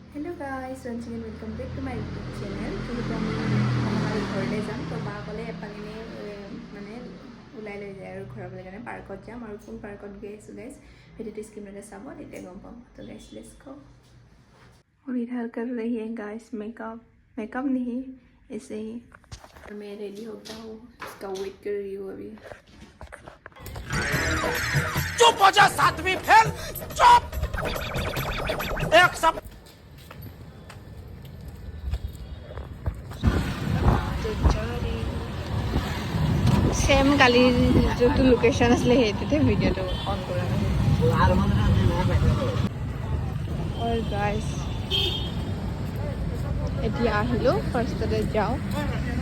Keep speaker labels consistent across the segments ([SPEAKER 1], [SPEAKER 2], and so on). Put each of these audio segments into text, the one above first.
[SPEAKER 1] Hello guys, once again welcome back to my YouTube channel. যিহেতু আমি আমাৰ ঘৰলৈ যাম তো বা ক'লে এপালিনে মানে ওলাই লৈ যায় আৰু ঘূৰাবলৈ কাৰণে পাৰ্কত যাম আৰু কোন পাৰ্কত গৈ আছোঁ গাইজ ভিডিঅ'টো স্ক্ৰীনতে চাব তেতিয়া গম পাম তো গাইজ লেটছ গো और इधर कर रही है गाइस मेकअप नहीं ऐसे ही मैं रेडी होता हूँ इसका वेट कर रही हूँ अभी
[SPEAKER 2] चुप हो जा सातवीं फेल चुप एक सब
[SPEAKER 1] सेम काली जो लोकेशन आसले हेतुते भिडिओটো অন কৰা और गाइस এতিয়া আহিলো ফাৰ্ষ্টতে যাও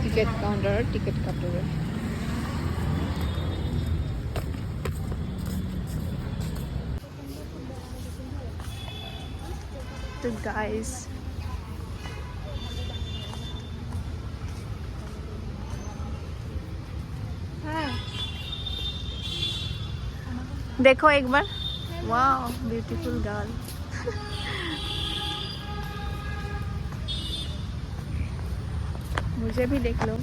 [SPEAKER 1] টিকেট কাউন্টাৰত টিকেট কাটোগে तो गाइस देखो एक बार वाह ब्यूटीफुल गर्ल मुझे भी देख लो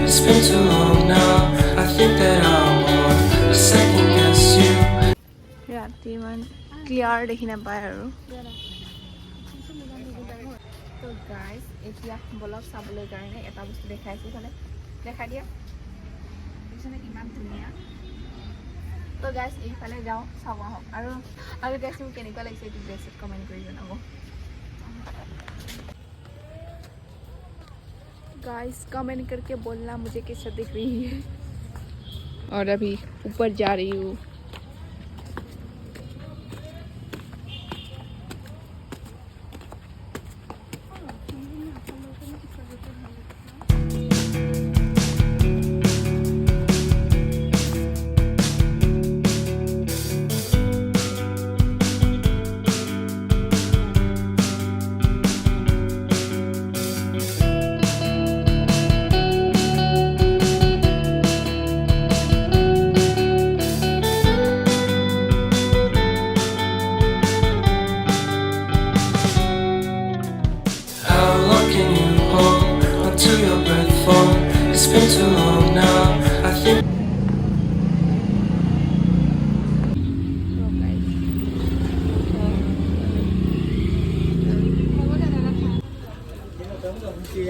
[SPEAKER 2] It's been too long now. I think that I want to second guess you.
[SPEAKER 1] राति मान क्लियर देखि ना पाए আৰু তো গাইস এতিয়া ব্লগ চাবলৈ কাৰণে এটা বস্তু দেখাইছো মানে দেখা দিয়া পিছনে কিমান ধুনীয়া তো গাইস এইফালে যাও চাব আহক আৰু গাইস মোক কেনেকুৱা লাগিছে এইটো ড্ৰেছত কমেন্ট কৰি জনাব गाइस कमेंट करके बोलना मुझे कैसा दिख रही है और अभी ऊपर जा रही हूँ
[SPEAKER 2] It's been too long now. I think.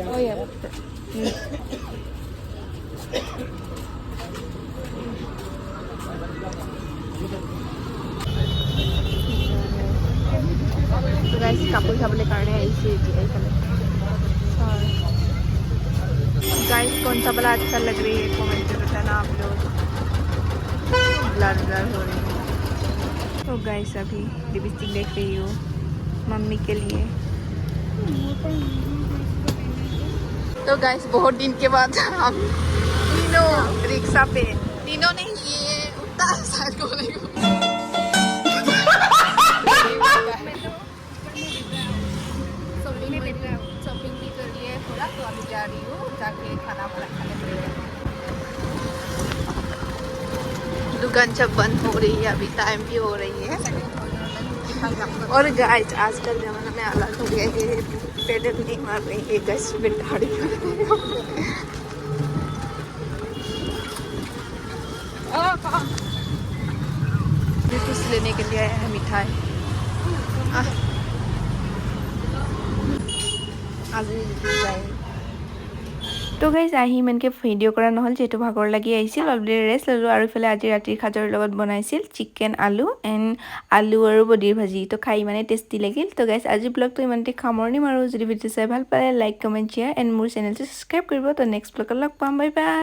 [SPEAKER 1] Oh yeah. तो गाइस কাপোৰ চাবলৈ কাৰণে আহিছে এইফালে गाइस कौन सा वाला अच्छा लग रही है कमेंट में बताना आप लोग ब्लर ब्लर हो रही है तो गाइस अभी लिपस्टिक देख रही हूँ मम्मी के लिए तो गाइस बहुत दिन के बाद हम तीनों रिक्शा पे तीनों नहीं ये उतना साइड को शॉपिंग भी कर लिए थोड़ा तो अभी जा रही हूँ जाके खाना वाना खाने पड़ेगा दुकान सब बंद हो रही है अभी टाइम भी हो रही है और गाइस आजकल जमाना में अलग हो गया है पेडल नहीं मार रही है गैस पे दाढ़ी कुछ लेने के लिए आया है मिठाई तो गाइस আহি ইমানকে ভিডিঅ' কৰা নহ'ল যেহেতু ভাগৰ লাগি আহিছিল অলৰেডি ৰেষ্ট ল'লোঁ আৰু ইফালে আজি ৰাতিৰ সাজৰ লগত বনাইছিল চিকেন আলু আলু আৰু বডিৰ ভাজি তো খাই ইমানে টেষ্টি লাগিল তো গাইস আজি ব্লগটো ইমানতে সামৰণি মাৰো যদি ভিডিঅ' চাই ভাল পালে লাইক কমেন্ট শ্বেয়াৰ এণ্ড মোৰ চেনেলটো ছাবস্ক্ৰাইব কৰিব তো নেক্সট ব্লগত লগ পাম বাই বাই